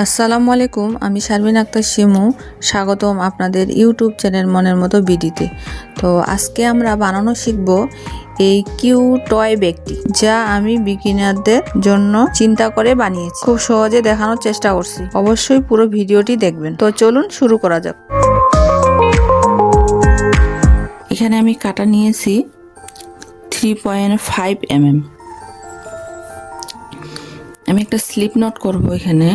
আসসালামু আলাইকুম, আমি শারমিন আক্তার শিমু। স্বাগতম আপনাদের ইউটিউব চ্যানেল মনের মতো বিডিতে। তো আজকে আমরা বানানো শিখব এই কিউট টয় ব্যাগটি, যা আমি বিগিনারদের জন্য চিন্তা করে বানিয়েছি। খুব সহজে দেখানোর চেষ্টা করছি, অবশ্যই পুরো ভিডিওটি দেখবেন। তো চলুন শুরু করা যাক। এখানে আমি কাটা নিয়েছি 3.5 mm। আমি একটা স্লিপ নট করব এখানে।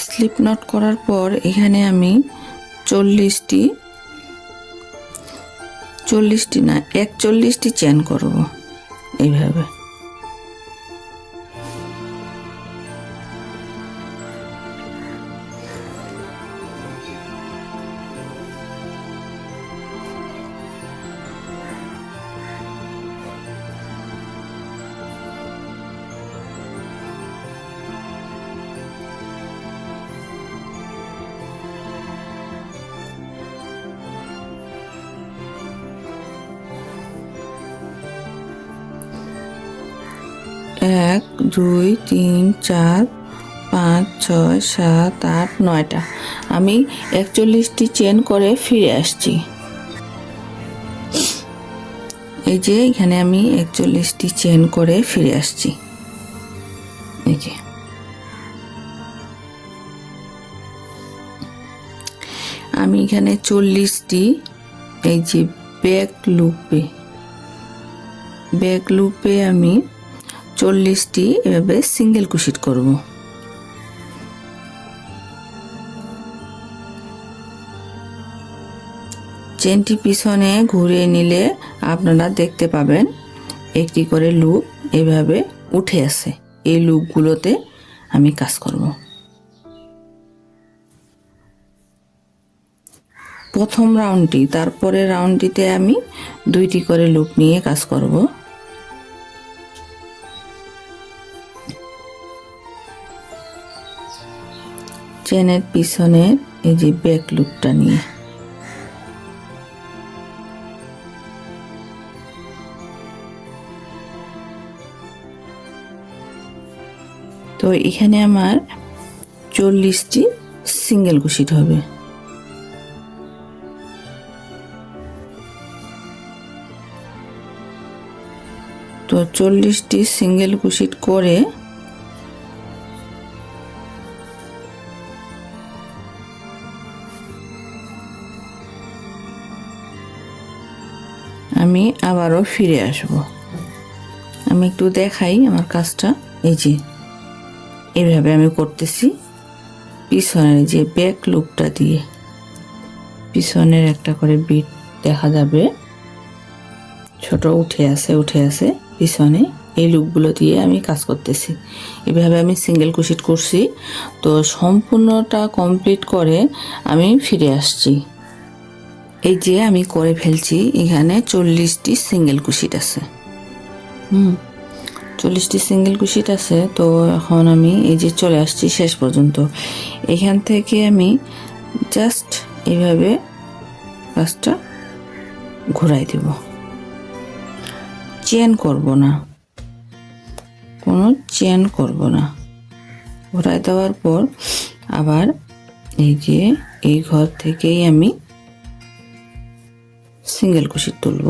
স্লিপ নট করার পর এখানে আমি 41টি না 41টি চেন করব এইভাবে। এক, দুই, তিন, চার, 5, 6, 7, 8, 9টা। আমি 41টি চেন করে ফিরে আসছি। এই যে এখানে আমি 41টি চেন করে ফিরে আসছি। এই যে আমি এখানে 40টি এই যে ব্যাক লুপে আমি 40টি এভাবে সিঙ্গেল কুশিট করব। চেনটি পিছনে ঘুরিয়ে নিলে আপনারা দেখতে পাবেন একটি করে লুপ এভাবে উঠে আসে। এই লুপগুলোতে আমি কাজ করব। প্রথম রাউন্ডটি, তারপরে রাউন্ডটিতে আমি 2টি করে লুপ নিয়ে কাজ করব। চেনের পিছনে এই যে ব্যাক লুপটা নিয়ে তো এখানে আমার 40টি সিঙ্গেল কুশিট হবে। তো 40টি সিঙ্গেল কুশিট করে আমি আবারও ফিরে আসব। আমি একটু দেখাই আমার কাজটা। এই যে এইভাবে আমি করতেছি। পিছনের যে ব্যাক লুপটা দিয়ে পিছনের একটা করে বিট দেখা যাবে, ছোট উঠে আছে পিছনে। এই লুপগুলো দিয়ে আমি কাজ করতেছি। এভাবে আমি সিঙ্গেল কুশিট করছি। তো সম্পূর্ণটা কমপ্লিট করে আমি ফিরে আসছি। এই যে আমি করে ফেলছি। এখানে 40টি সিঙ্গেল কুশিট আছে। 40টি সিঙ্গেল কুশিট আছে। তো এখন আমি এই যে চলে আসছি শেষ পর্যন্ত। এখান থেকে আমি জাস্ট এইভাবে কাজটা ঘুরাই দেব। চেন করব না, কোনো চেন করব না। ঘুরাই দেওয়ার পর আবার এই যে এই ঘর থেকেই আমি সিঙ্গেল কুশিট তুলব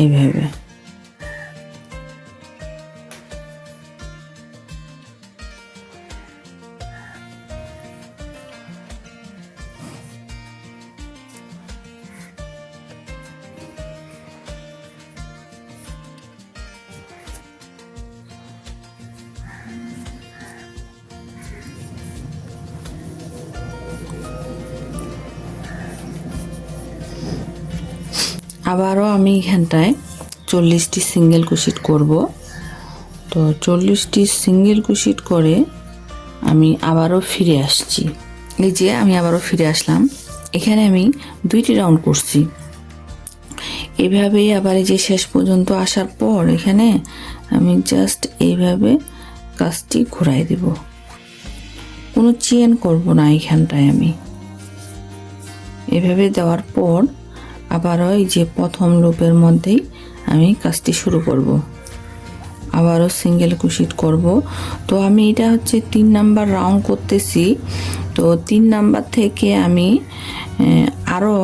এইভাবে। আবারও আমি এখানটায় 40টি সিঙ্গেল কুশিট করব। তো 40টি সিঙ্গেল কুশিট করে আমি আবারও ফিরে আসছি। এই যে আমি আবারও ফিরে আসলাম। এখানে আমি 2টি রাউন্ড করছি। এভাবেই আবার এই যে শেষ পর্যন্ত আসার পর এখানে আমি জাস্ট এইভাবে কাজটি ঘুরাই দেব, কোনো চেন করব না এখানটায়। আমি এভাবে দেওয়ার পর আবারও এই যে প্রথম লুপের মধ্যেই আমি কাজটি শুরু করব, আবারও সিঙ্গেল ক্রোশেট করব। তো আমি এটা হচ্ছে 3 নাম্বার রাউন্ড করতেছি। তো 3 নাম্বার থেকে আমি আরও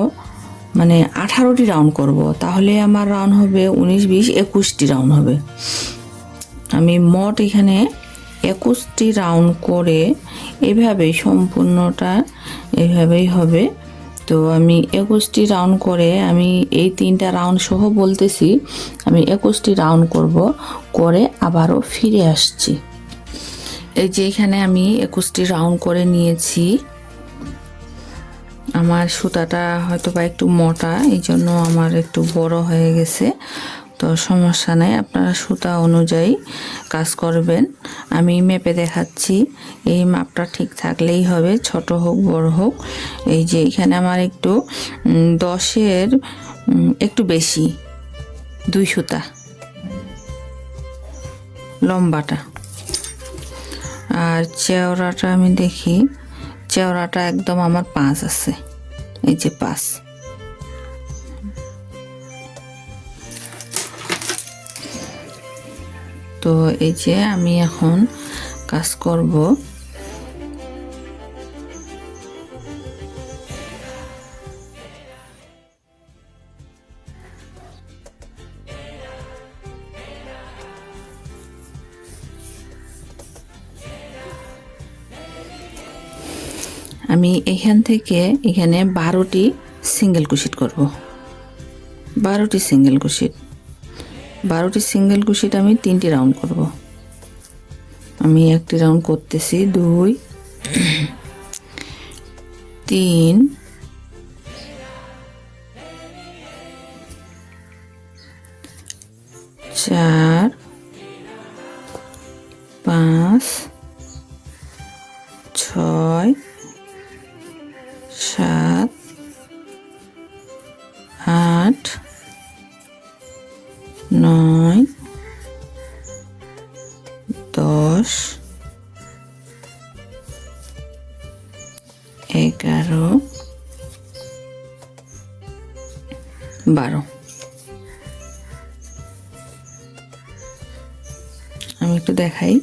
মানে 18টি রাউন্ড করব, তাহলে আমার রাউন্ড হবে 19, 20, 21টি রাউন্ড হবে। আমি মোট এখানে 21টি রাউন্ড করে এভাবেই সম্পূর্ণটা এভাবেই হবে। তো আমি 21টি রাউন্ড করে আমি এই 3টা রাউন্ড সহ বলতেছি, আমি 21টি রাউন্ড করব, করে আবারও ফিরে আসছি। এই যে এখানে আমি 21টি রাউন্ড করে নিয়েছি। আমার সুতাটা হয়তো বা একটু মোটা, এই জন্য আমার একটু বড় হয়ে গেছে। তো সমস্যা নাই, আপনারা সুতা অনুযায়ী কাজ করবেন। আমি মেপে দেখাচ্ছি, এই মাপটা ঠিক থাকলেই হবে, ছোট হোক বড় হোক। এই যে এখানে আমার একটু 10-এর একটু বেশি 2 সুতা লম্বাটা। আর চেওড়াটা আমি দেখি, চেওড়াটা একদম আমার 5 আছে, এই যে 5। তো এই যে আমি এখন কাজ করব। আমি এখান থেকে এখানে 12টি সিঙ্গেল ক্রোশেট করব, 12টি সিঙ্গেল ক্রোশেট। 12টি সিঙ্গেল ক্রোশেট আমি 3টি রাউন্ড করব। আমি একটি রাউন্ড করতেছি, 2, 3, 4, 5, 6, 7, 8, 9, 10, 11, 12। আমি একটু দেখাই,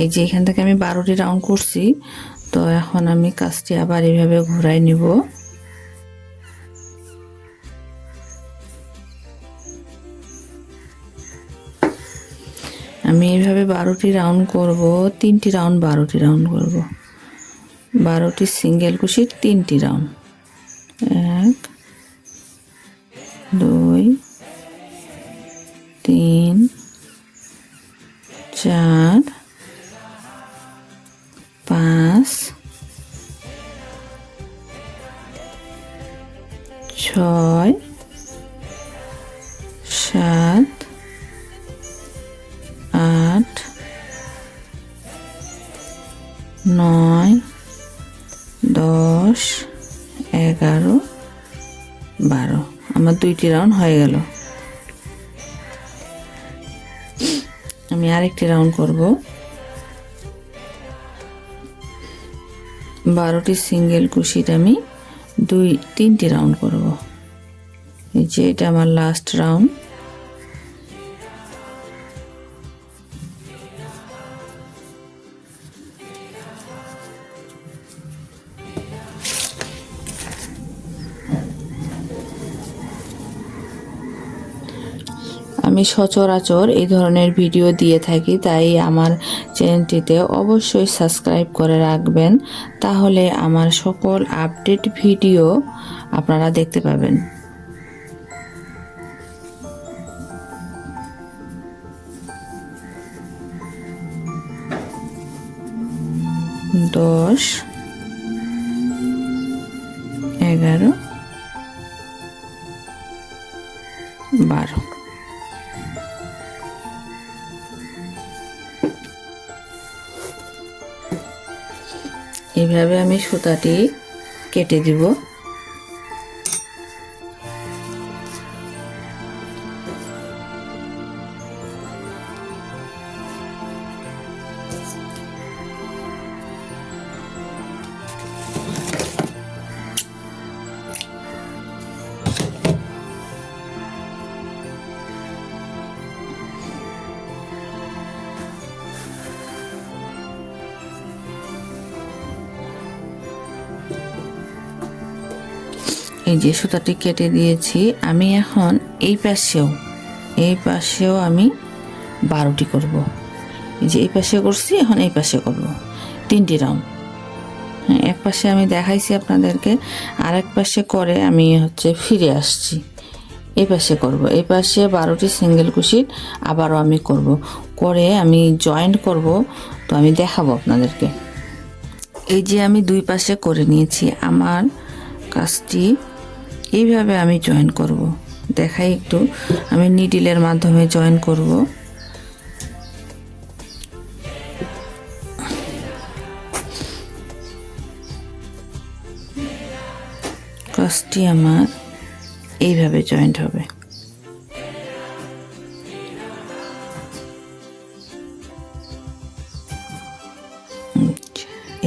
এই যে এখান থেকে আমি 12টি রাউন্ড করছি। তো এখন আমি কাজটি আবার এইভাবে ঘুরাই নিব। আমি এইভাবে 12টি রাউন্ড করব, 3টি রাউন্ড 12টি রাউন্ড করব, 12টি সিঙ্গেল ক্রোশেট 3টি রাউন্ড। 1, 2, 3, 4, 5, 6, 7, 8, 9, 10, 11, 12। আমার 2টি রাউন্ড হয়ে গেল। আমি আরেকটি রাউন্ড করব, 12টি সিঙ্গেল ক্রোশেট আমি 3টি রাউন্ড করব। এই যে এটা আমার লাস্ট রাউন্ড। আমি সচরাচর এই ধরনের ভিডিও দিয়ে থাকি, তাই আমার চ্যানেলটিতে অবশ্যই সাবস্ক্রাইব করে রাখবেন, তাহলে আমার সকল আপডেট ভিডিও আপনারা দেখতে পাবেন। দশ, 11, 12। এইভাবে আমি সুতাটি কেটে দিব। এই যে সুতাটি কেটে দিয়েছি। আমি এখন এই পাশেও আমি 12টি করব। এই যে এই পাশে করছি, এখন এই পাশে করব 3টি রাউন্ড। হ্যাঁ, এক পাশে আমি দেখাইছি আপনাদেরকে, আর এক পাশে করে আমি ফিরে আসছি। এই পাশে করব, এই পাশে 12টি সিঙ্গেল কুশিট আবারও আমি করব, করে আমি জয়েন্ট করব। তো আমি দেখাবো আপনাদেরকে। এই যে আমি 2 পাশে করে নিয়েছি। আমার কাজটি এইভাবে আমি জয়েন করব, দেখাই একটু। আমি নিডলের মাধ্যমে জয়েন করব। কাজটি আমার এইভাবে জয়েন্ট হবে।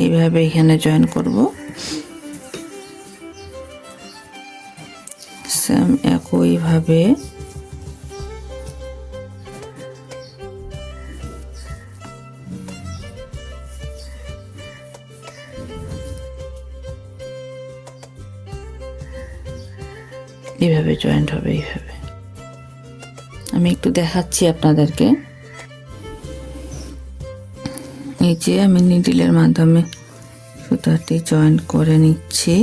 এইভাবে এখানে জয়েন করব। সেম একইভাবে এইভাবে জয়েন্ট হবে। এইভাবে আমি একটু দেখাচ্ছি আপনাদেরকে। এই যে আমি নিডলের মাধ্যমে সুতাটি জয়েন্ট করে নিচ্ছি।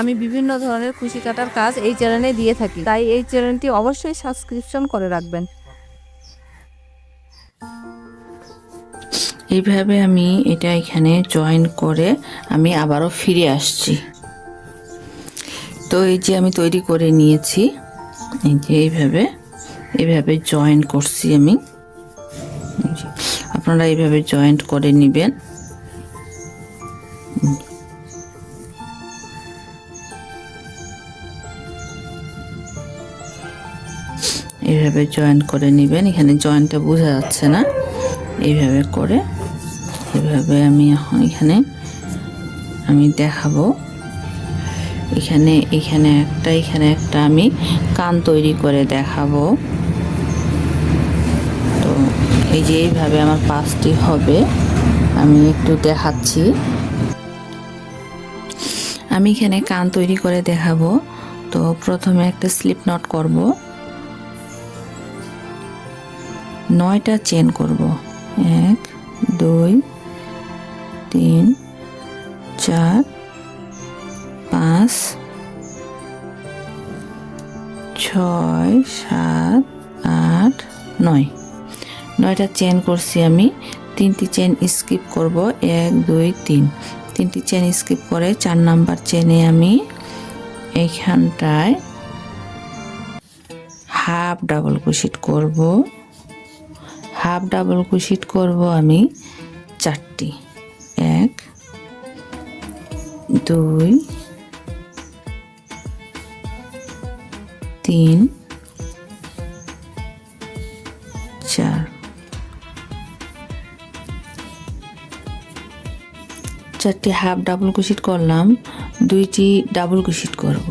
আমি বিভিন্ন ধরনের কুশি কাটার কাজ এই চ্যানেলে দিয়ে থাকি, তাই এই চ্যানেলটি অবশ্যই সাবস্ক্রিপশন করে রাখবেন। এইভাবে আমি এটা এখানে জয়েন করে আমি আবারও ফিরে আসছি। তো এই যে আমি তৈরি করে নিয়েছি। এই যে এইভাবে জয়েন করছি আমি। আপনারা এইভাবে জয়েন্ট করে নেবেন। এইভাবে জয়েন্ট করে নেবেন। এখানে জয়েন্টটা বোঝা যাচ্ছে না। এইভাবে করে এইভাবে আমি এখন আমি দেখাবো। এখানে একটা আমি কান তৈরি করে দেখাবো। তো এই যে এইভাবে আমার 5টি হবে। আমি একটু দেখাচ্ছি। আমি এখানে কান তৈরি করে দেখাবো। তো প্রথমে একটা স্লিপ নট করব, 9টা চেন করব। 1 2 3 4 5 6 7 8 9। 9টা চেন করছি আমি। 3টি চেন স্কিপ করব। 1 2 3। 3টি চেন স্কিপ করে 4 নাম্বার চেনে আমি এইখানটায় হাফ ডাবল ক্রোশেট করব। হাফ ডাবল ক্রোশেট করব আমি 4টি। 1 2 3 4। 4টি হাফ ডাবল ক্রোশেট করলাম। 2টি ডাবল ক্রোশেট করব,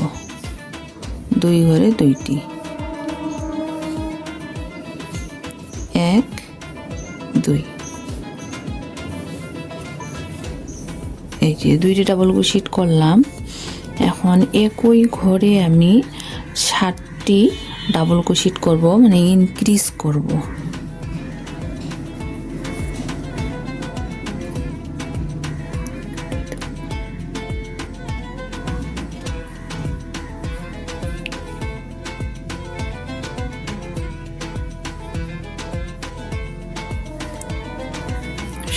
2 ঘরে 2টি। 1 2। এই যে 2টি ডাবল ক্রোশেট করলাম। এখন একই ঘরে আমি 7টি ডাবল ক্রোশেট করব, মানে ইনক্রিজ করব।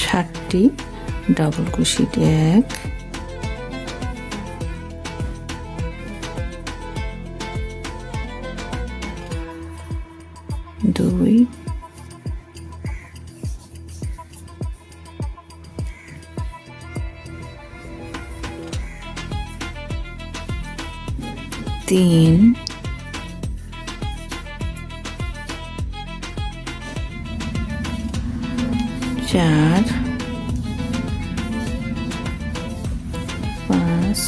ষাটটি ডাবল ক্রোশেট, 1 2 3 4 5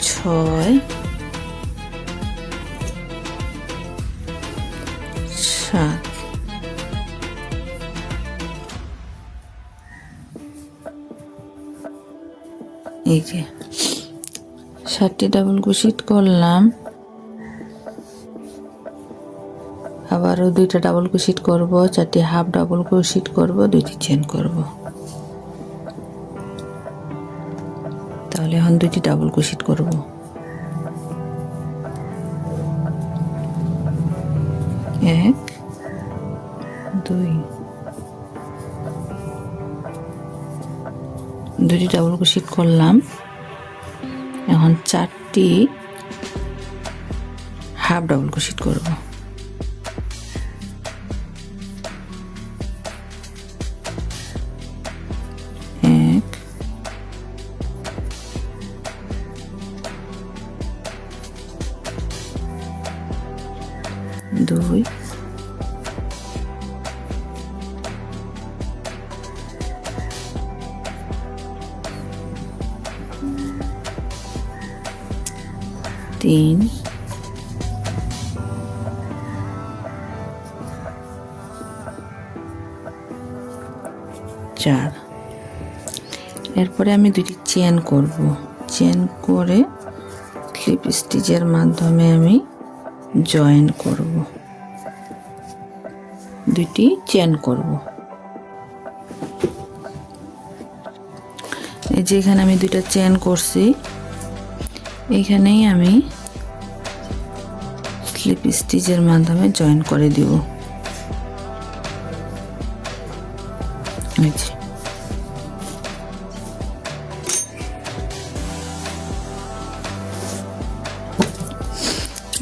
6 7 এই যে 7টি ডাবল ক্রোশেট করলাম। আবারও 2টা ডাবল ক্রোশেট করব, 4টি হাফ ডাবল ক্রোশেট করব, 2টি চেন করব। তাহলে এখন 2টি ডাবল ক্রোশেট করব। 1 2 2টি ডাবল ক্রোশেট করলাম। এখন 4টি হাফ ডাবল ক্রোশেট করব। 1 2 3 4। এরপরে আমি 2টি চেন করব। চেন করে ক্লিপ স্টিচের মাধ্যমে আমি জয়েন করব। 2টি চেন করব। এই যে এখানে আমি 2টা চেন করছি, এখানেই আমি স্লিপ স্টিচের মাধ্যমে জয়েন করে দিব। এই যে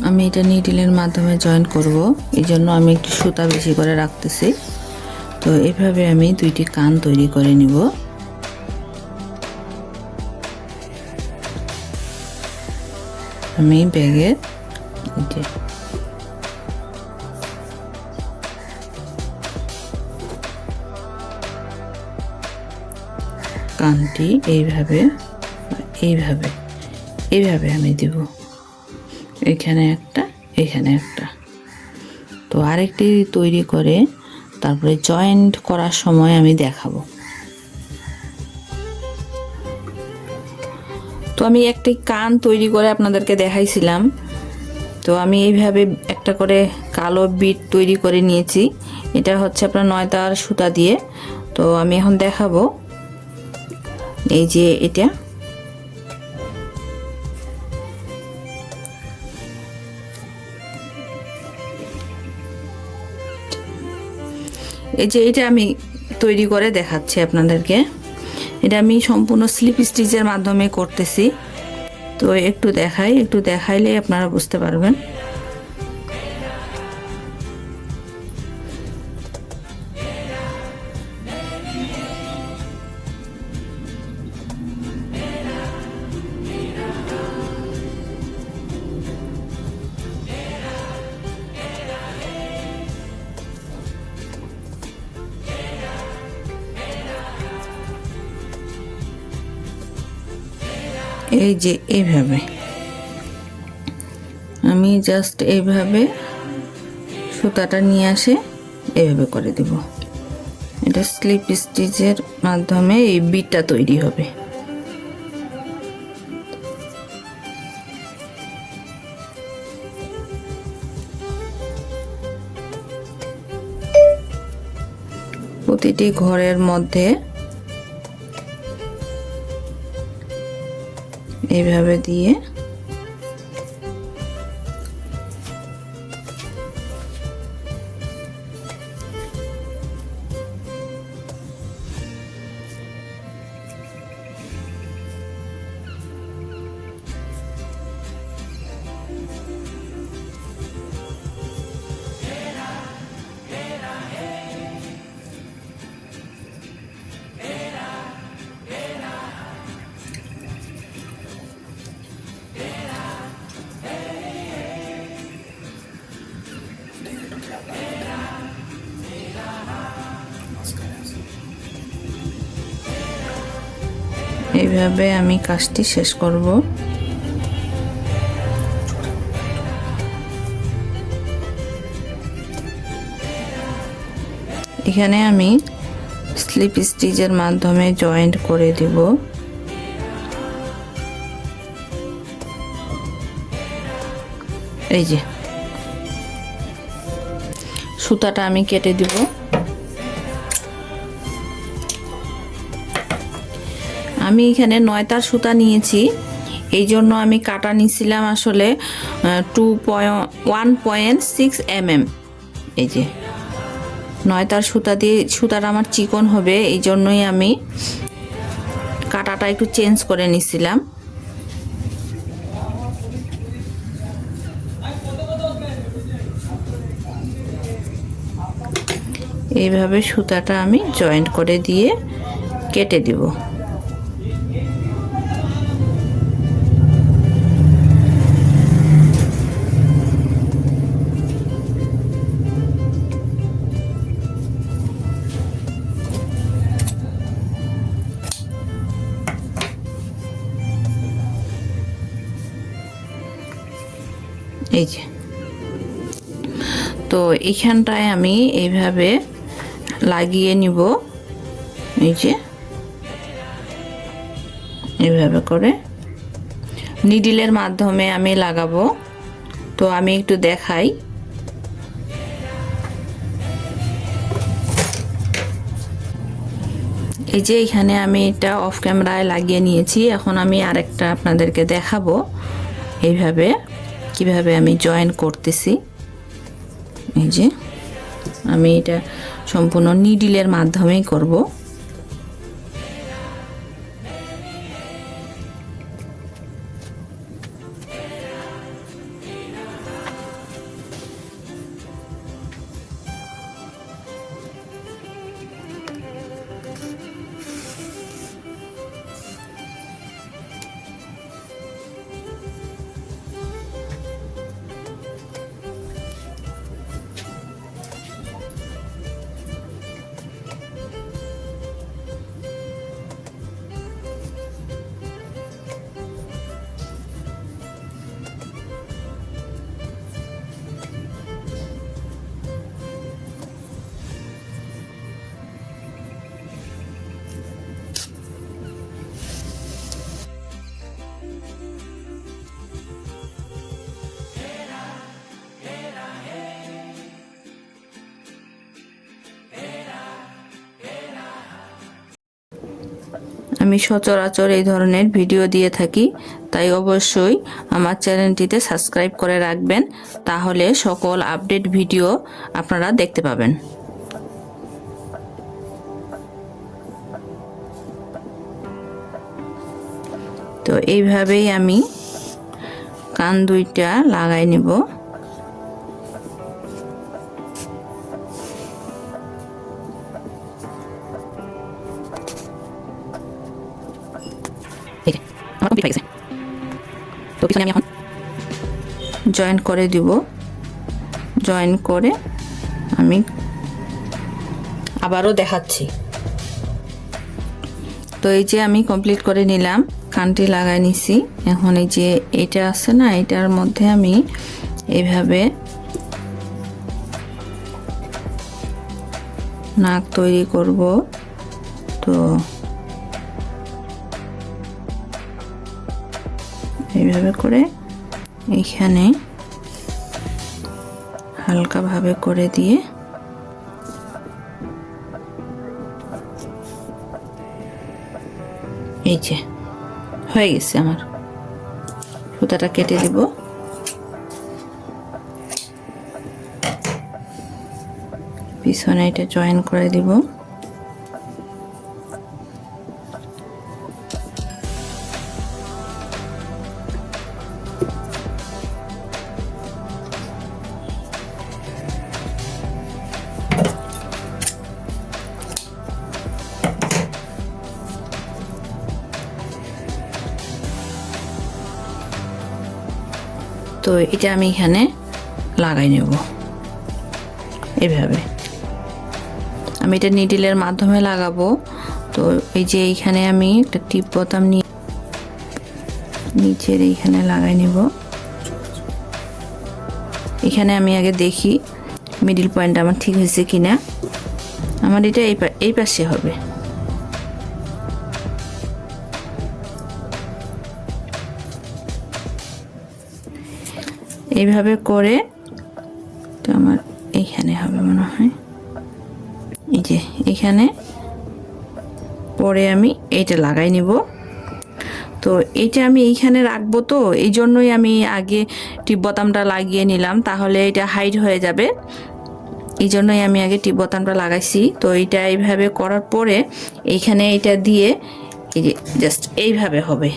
আমি এটা নিডলের মাধ্যমে জয়েন করব, এই জন্য আমি একটু সুতা বেশি করে রাখতেছি। তো এভাবে আমি 2টি কান তৈরি করে নিব। আমি ব্যাগের কানটি এইভাবে এইভাবে এইভাবে আমি দিব। এখানে একটা, এখানে একটা। তো আরেকটি তৈরি করে তারপরে জয়েন্ট করার সময় আমি দেখাবো। তো আমি একটি কান তৈরি করে আপনাদেরকে দেখাইছিলাম। তো আমি এইভাবে একটা করে কালো বিট তৈরি করে নিয়েছি। এটা হচ্ছে আপনার 9 তার সুতা দিয়ে। তো আমি এখন দেখাবো। এই যে এটা এটা আমি তৈরি করে দেখাচ্ছি আপনাদেরকে। এটা আমি সম্পূর্ণ স্লিপ স্টিচের মাধ্যমে করতেছি। তো একটু দেখাইলে আপনারা বুঝতে পারবেন। এই যে এইভাবে আমি জাস্ট এইভাবে সুতাটা নিয়ে আসে এইভাবে করে দেব। এটা স্লিপ স্টিচের মাধ্যমে এই বিটটা তৈরি হবে। প্রতিটি ঘরের মধ্যে এইভাবে দিয়ে এইভাবে আমি কাজটি শেষ করব। এখানে আমি স্লিপ স্টিচের মাধ্যমে জয়েন্ট করে দিব। এই যে সুতাটা আমি কেটে দিব। আমি এখানে 9 তার সুতা নিয়েছি, এই জন্য আমি কাটা নিছিলাম আসলে 1.6 mm। এই যে 9 তার সুতা দিয়ে, সুতাটা আমার চিকন হবে, এই জন্যই আমি কাটাটা একটু চেঞ্জ করে নিছিলাম। এইভাবে সুতাটা আমি জয়েন্ট করে দিয়ে কেটে দিব। এই যে তো এইখানটায় আমি এইভাবে লাগিয়ে নিব। এই যে এইভাবে করে নিডলের মাধ্যমে আমি লাগাবো। তো আমি একটু দেখাই। এই যে এখানে আমি এটা অফ ক্যামেরায় লাগিয়ে নিয়েছি, এখন আমি আরেকটা আপনাদেরকে দেখাবো এইভাবে কিভাবে আমি জয়েন করতেছি। এই যে আমি এটা সম্পূর্ণ নিডলের মাধ্যমেই করব। আমি সচরাচর এই ধরনের ভিডিও দিয়ে থাকি, তাই অবশ্যই আমার চ্যানেলটিতে সাবস্ক্রাইব করে রাখবেন, তাহলে সকল আপডেট ভিডিও আপনারা দেখতে পাবেন। তো এইভাবেই আমি কান দুইটা লাগাই নেব। তো পিছনে আমি এখন জয়েন করে দিব। জয়েন করে আমি আবারও দেখাচ্ছি। তো এই যে আমি কমপ্লিট করে নিলাম, কানটি লাগাই নিছি। এখন এই যে এটা আছে না, এটার মধ্যে আমি এইভাবে নাক তৈরি করব। তো এইভাবে করে এইখানে হালকাভাবে করে দিয়ে এই যে হয়ে গেছে আমার। সুতাটা কেটে দিব। পিছনে এটা জয়েন করে দিব। তো এটা আমি এখানে লাগাই নেব এইভাবে। আমি এটা নিডলের মাধ্যমে লাগাবো। তো এই যে এইখানে আমি একটা টিপ বোতাম নিয়ে নিচের এইখানে লাগাই নেব। এখানে আমি আগে দেখি মিডল পয়েন্ট আমার ঠিক হয়েছে কিনা। আমার এটা এই পাশে হবে। এইভাবে করে তো আমার এইখানে হবে মনে হয়। এই যে এখানে পরে আমি এইটা লাগাই নিব। তো এইটা আমি এইখানে রাখবো, তো এই জন্যই আমি আগে টিপ বোতামটা লাগিয়ে নিলাম, তাহলে এটা হাইড হয়ে যাবে। এই জন্যই আমি আগে টিপ বোতামটা লাগাইছি। তো এইটা এইভাবে করার পরে এইখানে এইটা দিয়ে এই যে জাস্ট এইভাবে হবে।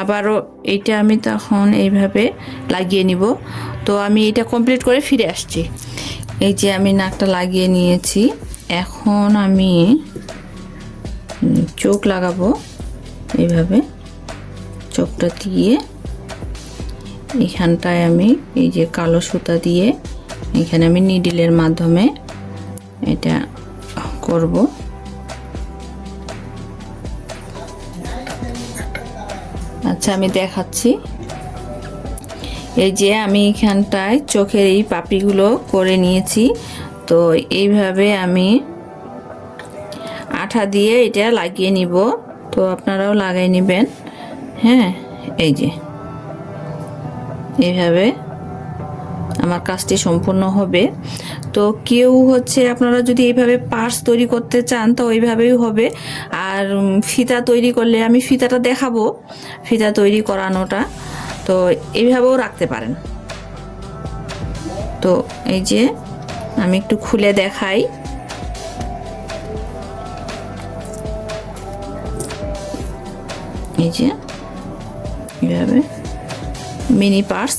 আবারও এইটা আমি তখন এইভাবে লাগিয়ে নিব। তো আমি এটা কমপ্লিট করে ফিরে আসছি। এই যে আমি নাকটা লাগিয়ে নিয়েছি। এখন আমি চোখ লাগাবো। এইভাবে চোখটা দিয়ে এখানটায় আমি এই যে কালো সুতা দিয়ে এখানে আমি নিডলের মাধ্যমে এটা করব। আচ্ছা আমি দেখাচ্ছি। এই যে আমি এখানটায় চোখের এই পাপড়িগুলো করে নিয়েছি। তো এইভাবে আমি আঠা দিয়ে এটা লাগিয়ে নিব। তো আপনারাও লাগাই নেবেন। হ্যাঁ, এই যে এইভাবে আমার কাজটি সম্পূর্ণ হবে। তো কেউ হচ্ছে আপনারা যদি এইভাবে পার্স তৈরি করতে চান তো ওইভাবেই হবে। আর ফিতা তৈরি করলে আমি ফিতাটা দেখাবো, ফিতা তৈরি করানোটা। তো এইভাবেও রাখতে পারেন। তো এই যে আমি একটু খুলে দেখাই। এই যে এইভাবে মিনি পার্স।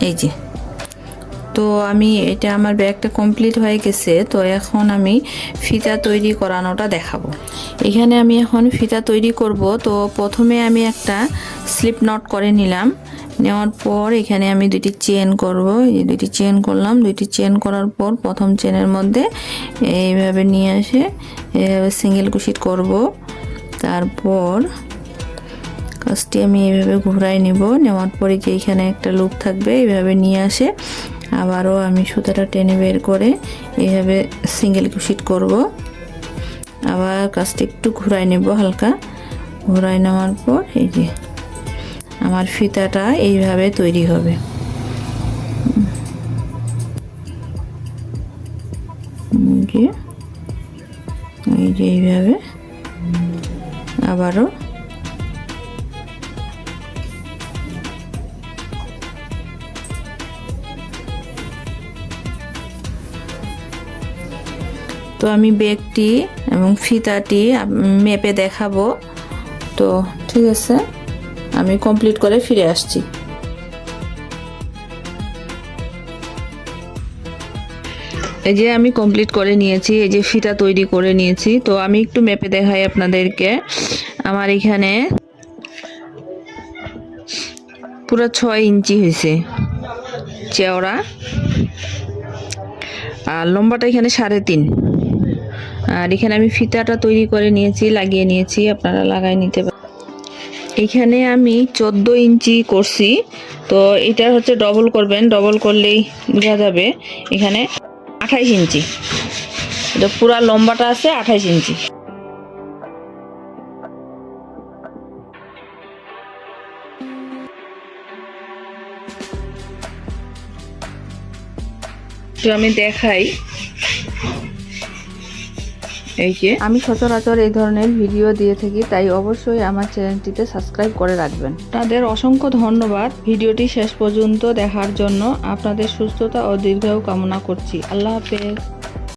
এই যে তো আমি এটা আমার ব্যাগটা কমপ্লিট হয়ে গেছে। তো এখন আমি ফিতা তৈরি করানোটা দেখাবো। এখানে আমি এখন ফিতা তৈরি করব। তো প্রথমে আমি একটা স্লিপ নট করে নিলাম। নেওয়ার পর এখানে আমি দুটি চেন করব। এই দুটি চেন করলাম। দুটি চেন করার পর প্রথম চেনের মধ্যে এইভাবে নিয়ে এসে এইভাবে সিঙ্গেল ক্রোশেট করব। তারপর কাজটি আমি এইভাবে ঘুরাই নেব। নেওয়ার পরে যে এখানে একটা লুপ থাকবে এইভাবে নিয়ে আসে আবারও আমি সুতাটা টেনে বের করে এইভাবে সিঙ্গেল ক্রোশেট করব। আবার কাজটা একটু ঘুরাই নেব, হালকা ঘুরাই নেওয়ার পর এই যে আমার ফিতাটা এইভাবে তৈরি হবে। এই যে এইভাবে আবারও তো আমি ব্যাগটি এবং ফিতাটি মেপে দেখাবো। তো ঠিক আছে, আমি কমপ্লিট করে ফিরে আসছি। এই যে আমি কমপ্লিট করে নিয়েছি। এই যে ফিতা তৈরি করে নিয়েছি। তো আমি একটু মেপে দেখাই আপনাদেরকে। আমার এখানে পুরো 6 ইঞ্চি হয়েছে চওড়া, আর লম্বাটা এখানে 3.5। আর এখানে আমি ফিতাটা তৈরি করে নিয়েছি, লাগিয়ে নিয়েছি, আপনারা লাগাই নিতে পারেন। এখানে আমি 14 ইঞ্চি করছি। তো এটা হচ্ছে ডবল করবেন, ডবল করলেই বোঝা যাবে। এখানে 28 ইঞ্চি এটা পুরা লম্বাটা আছে 28 ইঞ্চি। তো আমি দেখাই, এই যে আমি সচরাচর এই ধরনের ভিডিও দিয়ে থাকি, তাই অবশ্যই আমার চ্যানেলটিতে সাবস্ক্রাইব করে রাখবেন। তাদের অসংখ্য ধন্যবাদ ভিডিওটি শেষ পর্যন্ত দেখার জন্য। আপনাদের সুস্থতা ও দীর্ঘায়ু কামনা করছি। আল্লাহ হাফেজ।